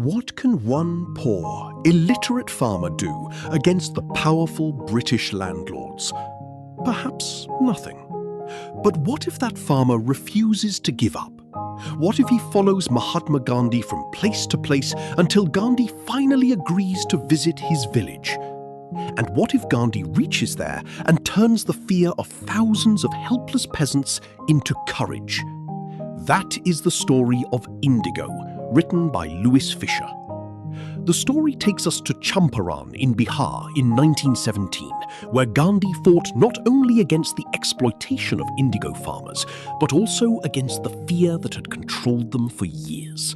What can one poor, illiterate farmer do against the powerful British landlords? Perhaps nothing. But what if that farmer refuses to give up? What if he follows Mahatma Gandhi from place to place until Gandhi finally agrees to visit his village? And what if Gandhi reaches there and turns the fear of thousands of helpless peasants into courage? That is the story of Indigo, written by Louis Fischer. The story takes us to Champaran in Bihar in 1917, where Gandhi fought not only against the exploitation of indigo farmers, but also against the fear that had controlled them for years.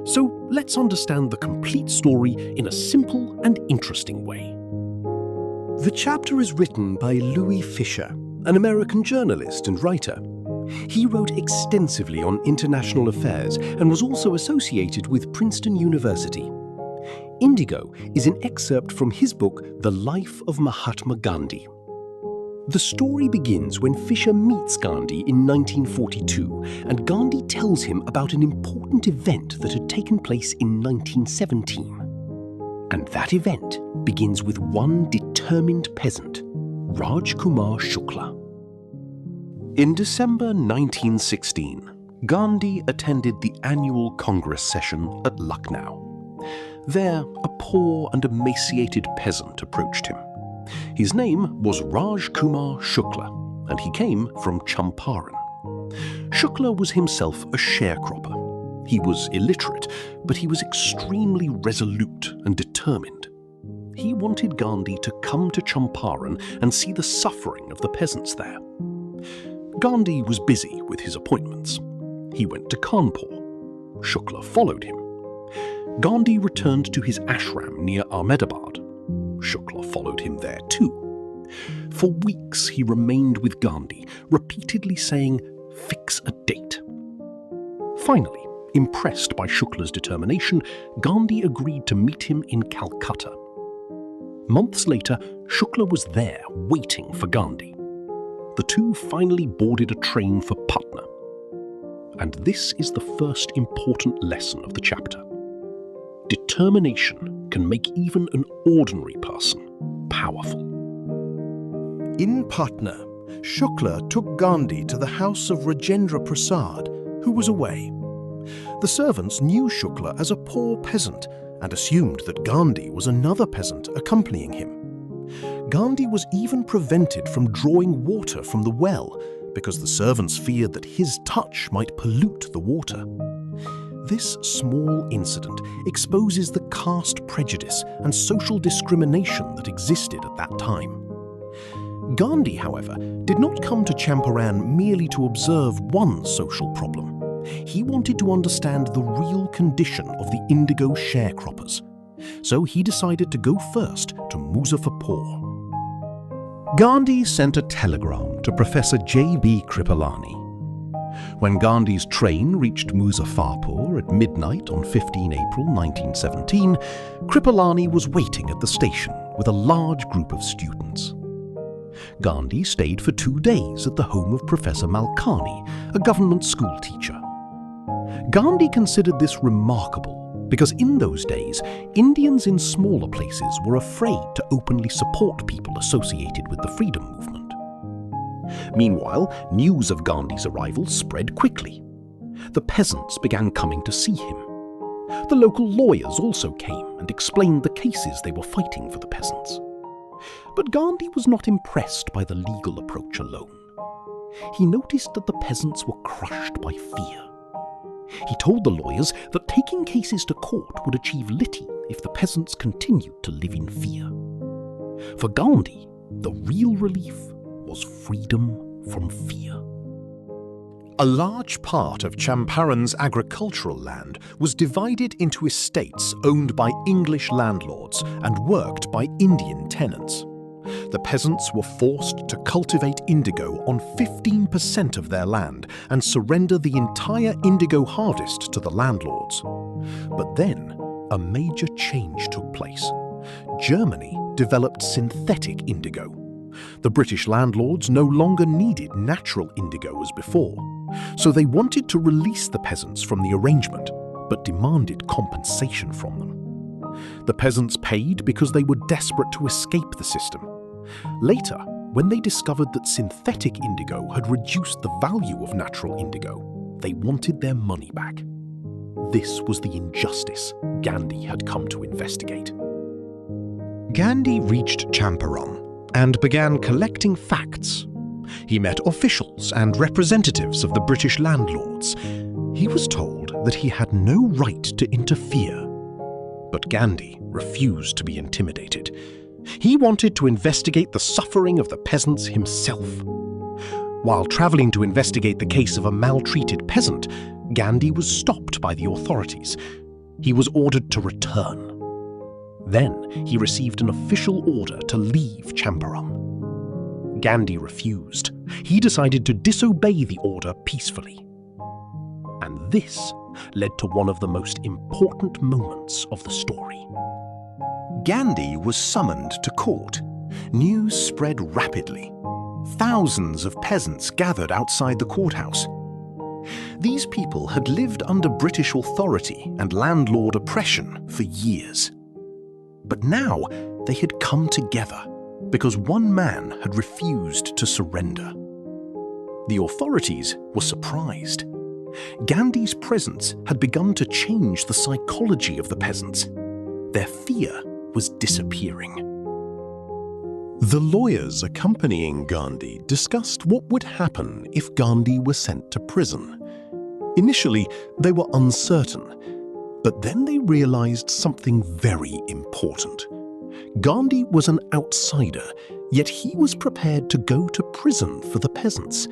So let's understand the complete story in a simple and interesting way. The chapter is written by Louis Fischer, an American journalist and writer. He wrote extensively on international affairs and was also associated with Princeton University. Indigo is an excerpt from his book, The Life of Mahatma Gandhi. The story begins when Fischer meets Gandhi in 1942, and Gandhi tells him about an important event that had taken place in 1917. And that event begins with one determined peasant, Raj Kumar Shukla. In December 1916, Gandhi attended the annual Congress session at Lucknow. There, a poor and emaciated peasant approached him. His name was Raj Kumar Shukla, and he came from Champaran. Shukla was himself a sharecropper. He was illiterate, but he was extremely resolute and determined. He wanted Gandhi to come to Champaran and see the suffering of the peasants there. Gandhi was busy with his appointments. He went to Kanpur. Shukla followed him. Gandhi returned to his ashram near Ahmedabad. Shukla followed him there too. For weeks he remained with Gandhi, repeatedly saying, "Fix a date." Finally, impressed by Shukla's determination, Gandhi agreed to meet him in Calcutta. Months later, Shukla was there waiting for Gandhi. The two finally boarded a train for Patna. And this is the first important lesson of the chapter. Determination can make even an ordinary person powerful. In Patna, Shukla took Gandhi to the house of Rajendra Prasad, who was away. The servants knew Shukla as a poor peasant and assumed that Gandhi was another peasant accompanying him. Gandhi was even prevented from drawing water from the well because the servants feared that his touch might pollute the water. This small incident exposes the caste prejudice and social discrimination that existed at that time. Gandhi, however, did not come to Champaran merely to observe one social problem. He wanted to understand the real condition of the indigo sharecroppers. So he decided to go first to Muzaffarpur. Gandhi sent a telegram to Professor J.B. Kripalani. When Gandhi's train reached Muzaffarpur at midnight on 15 April 1917, Kripalani was waiting at the station with a large group of students. Gandhi stayed for 2 days at the home of Professor Malkani, a government school teacher. Gandhi considered this remarkable because in those days, Indians in smaller places were afraid to openly support people associated with the freedom movement. Meanwhile, news of Gandhi's arrival spread quickly. The peasants began coming to see him. The local lawyers also came and explained the cases they were fighting for the peasants. But Gandhi was not impressed by the legal approach alone. He noticed that the peasants were crushed by fear. He told the lawyers that taking cases to court would achieve little if the peasants continued to live in fear. For Gandhi, the real relief was freedom from fear. A large part of Champaran's agricultural land was divided into estates owned by English landlords and worked by Indian tenants. The peasants were forced to cultivate indigo on 15% of their land and surrender the entire indigo harvest to the landlords. But then, a major change took place. Germany developed synthetic indigo. The British landlords no longer needed natural indigo as before, so they wanted to release the peasants from the arrangement, but demanded compensation from them. The peasants paid because they were desperate to escape the system. Later, when they discovered that synthetic indigo had reduced the value of natural indigo, they wanted their money back. This was the injustice Gandhi had come to investigate. Gandhi reached Champaran and began collecting facts. He met officials and representatives of the British landlords. He was told that he had no right to interfere. But Gandhi refused to be intimidated. He wanted to investigate the suffering of the peasants himself. While traveling to investigate the case of a maltreated peasant, Gandhi was stopped by the authorities. He was ordered to return. Then he received an official order to leave Champaran. Gandhi refused. He decided to disobey the order peacefully. And this led to one of the most important moments of the story. Gandhi was summoned to court. News spread rapidly. Thousands of peasants gathered outside the courthouse. These people had lived under British authority and landlord oppression for years. But now they had come together because one man had refused to surrender. The authorities were surprised. Gandhi's presence had begun to change the psychology of the peasants. Their fear was disappearing. The lawyers accompanying Gandhi discussed what would happen if Gandhi were sent to prison. Initially, they were uncertain, but then they realized something very important. Gandhi was an outsider, yet he was prepared to go to prison for the peasants.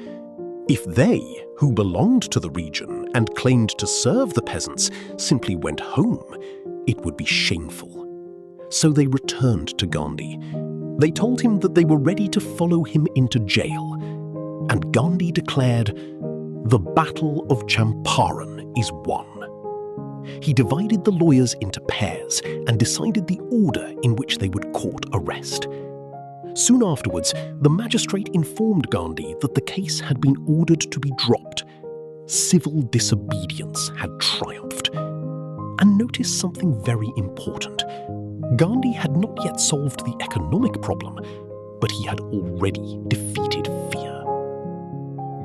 If they, who belonged to the region and claimed to serve the peasants, simply went home, it would be shameful. So they returned to Gandhi. They told him that they were ready to follow him into jail. And Gandhi declared, "The Battle of Champaran is won." He divided the lawyers into pairs and decided the order in which they would court arrest. Soon afterwards, the magistrate informed Gandhi that the case had been ordered to be dropped. Civil disobedience had triumphed. And notice something very important. Gandhi had not yet solved the economic problem, but he had already defeated fear.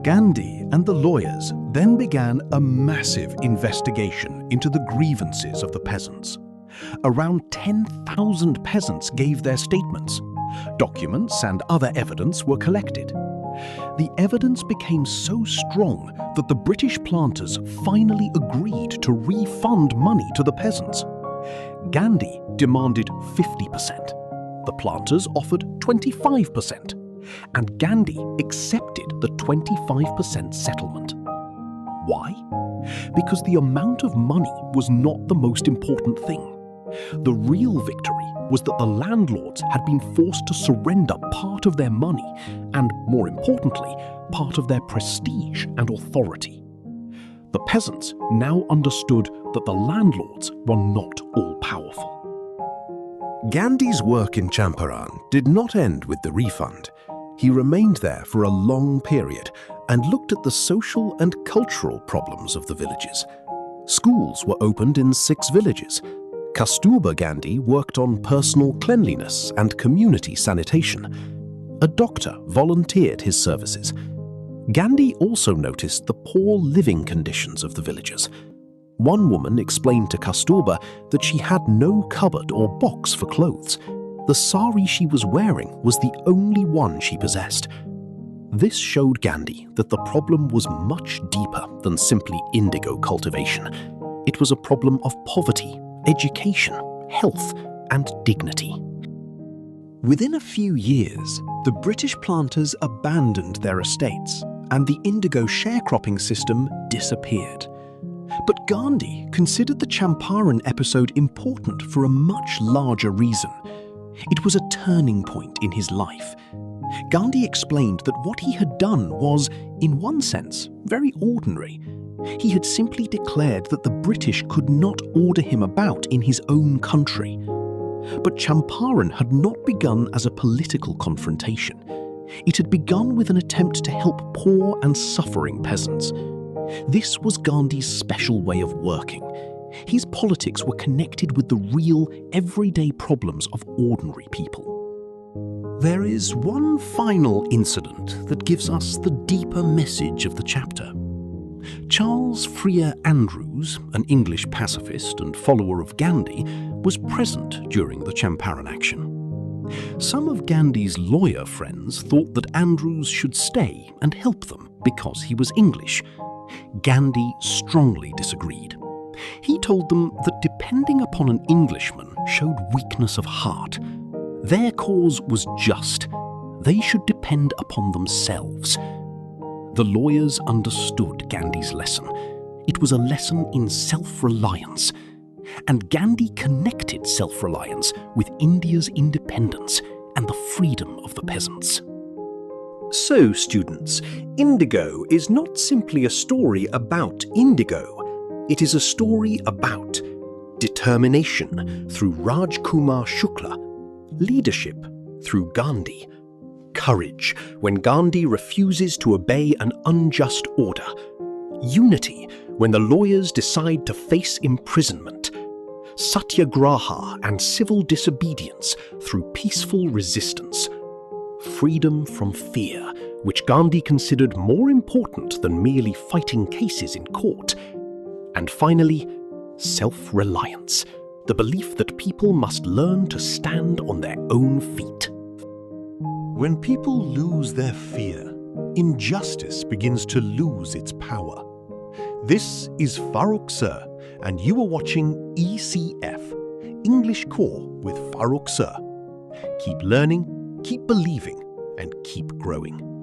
Gandhi and the lawyers then began a massive investigation into the grievances of the peasants. Around 10,000 peasants gave their statements. Documents and other evidence were collected. The evidence became so strong that the British planters finally agreed to refund money to the peasants. Gandhi demanded 50%. The planters offered 25%. And Gandhi accepted the 25% settlement. Why? Because the amount of money was not the most important thing. The real victory was that the landlords had been forced to surrender part of their money and, more importantly, part of their prestige and authority. The peasants now understood that the landlords were not all-powerful. Gandhi's work in Champaran did not end with the refund. He remained there for a long period and looked at the social and cultural problems of the villages. Schools were opened in 6 villages. Kasturba Gandhi worked on personal cleanliness and community sanitation. A doctor volunteered his services. Gandhi also noticed the poor living conditions of the villagers. One woman explained to Kasturba that she had no cupboard or box for clothes. The sari she was wearing was the only one she possessed. This showed Gandhi that the problem was much deeper than simply indigo cultivation. It was a problem of poverty, education, health, and dignity. Within a few years, the British planters abandoned their estates and the indigo sharecropping system disappeared. But Gandhi considered the Champaran episode important for a much larger reason. It was a turning point in his life. Gandhi explained that what he had done was, in one sense, very ordinary. He had simply declared that the British could not order him about in his own country. But Champaran had not begun as a political confrontation. It had begun with an attempt to help poor and suffering peasants. This was Gandhi's special way of working. His politics were connected with the real, everyday problems of ordinary people. There is one final incident that gives us the deeper message of the chapter. Charles Freer Andrews, an English pacifist and follower of Gandhi, was present during the Champaran action. Some of Gandhi's lawyer friends thought that Andrews should stay and help them because he was English. Gandhi strongly disagreed. He told them that depending upon an Englishman showed weakness of heart. Their cause was just. They should depend upon themselves. The lawyers understood Gandhi's lesson. It was a lesson in self-reliance. And Gandhi connected self-reliance with India's independence and the freedom of the peasants. So, students, Indigo is not simply a story about indigo. It is a story about determination through Rajkumar Shukla, leadership through Gandhi, courage when Gandhi refuses to obey an unjust order, unity when the lawyers decide to face imprisonment, satyagraha and civil disobedience through peaceful resistance, freedom from fear, which Gandhi considered more important than merely fighting cases in court, and finally, self-reliance, the belief that people must learn to stand on their own feet. When people lose their fear, injustice begins to lose its power. This is Farooq Sir, and you are watching ECF, English Core with Farooq Sir. Keep learning, keep believing, and keep growing.